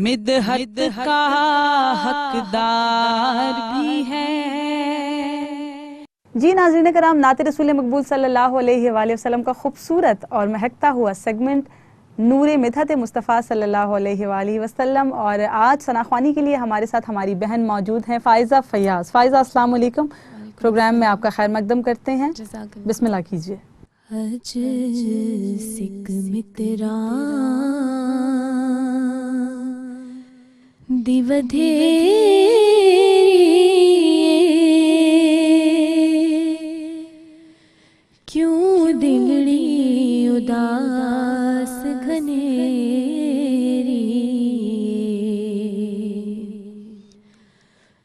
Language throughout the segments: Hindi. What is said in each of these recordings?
मिदहत का हकदार भी है। जी नाज़रीन कराम, नाते रसूल मकबूल सल्लल्लाहु अलैहि वसल्लम का खूबसूरत और महकता हुआ सेगमेंट नूरे मिदहत मुस्तफ़ा सल्लल्लाहु अलैहि वसल्लम। और आज सनाख्वानी के लिए हमारे साथ हमारी बहन मौजूद हैं फ़ाइज़ा फ़याज़। फ़ाइज़ा अस्सलाम वालेकुम, प्रोग्राम में आपका खैर मकदम करते हैं। बिस्मिल्लाह कीजिए। हज सिक मित्रा दिवधे क्यों दिलड़ी उदास घनेरी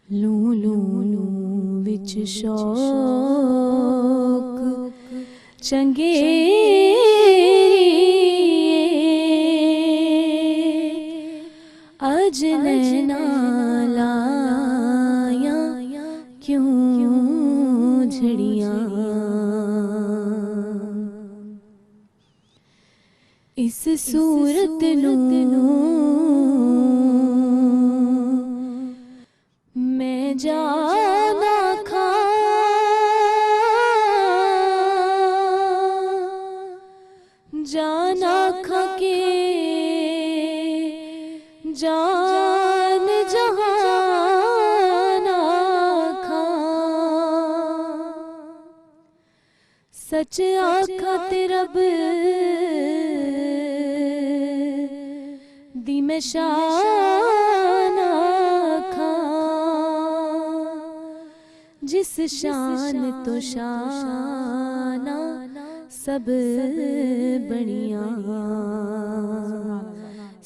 लू लू लू विच शौक चंगेरी अज नैना लाया क्यों झड़ियां इस सूरत नू मैं जाना खा जाना खके जान जहाना खा सच आखा ते रब दी मैं शाना खा जिस शान तो शाना सब बनिया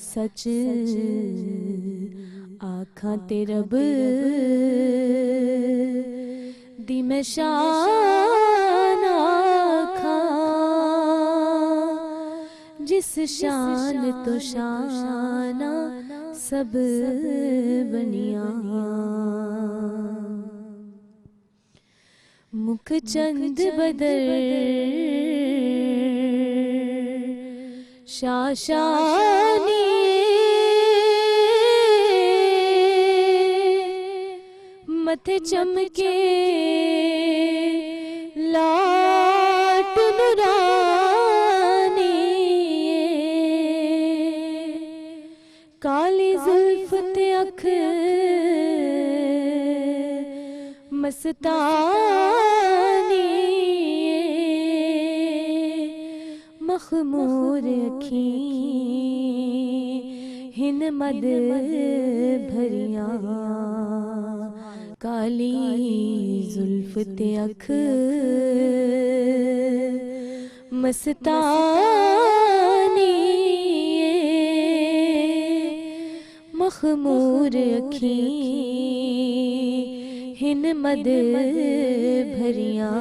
सच आखा ते रब दी मैं शाना खा जिस शान तो शाना सब बनिया मुख चंद बदर शाशानी मथे चमके लाट नुरानी काली जुल्फ ते अख मस्तानी मखमूर अखी हिन मद भरिया काली जुल्फ ते अख मस्तानी मखमूर अखी हिन मद भरिया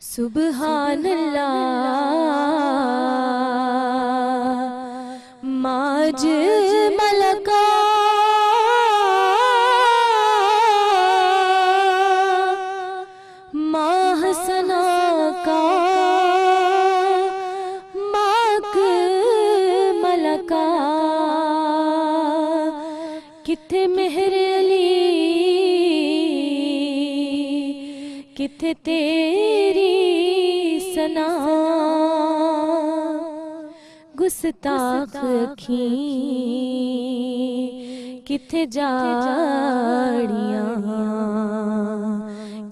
सुबहान अल्लाह माज मलका माँ हसना का माक मलका किथे मेहर अली किथे तेरी सना गुस्ताख अखी किथे जाड़ियां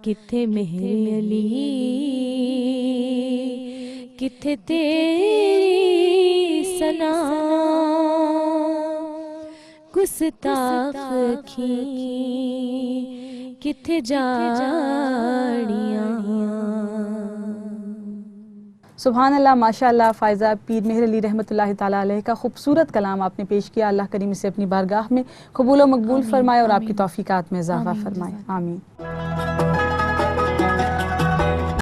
किथे मेहर अली किथे तेरी सना गुस्ताख अखी किथे जाड़ियां। सुभान अल्लाह, माशाअल्लाह। फ़ाइज़ा पीर मेहर अली रहमतुल्लाहि ताला अलैह का खूबसूरत कलाम आपने पेश किया। अल्लाह करीम से अपनी बारगाह में कबूल व मकबूल फरमाए और आपकी तौफीकात में इजाफा फरमाए। आमीन।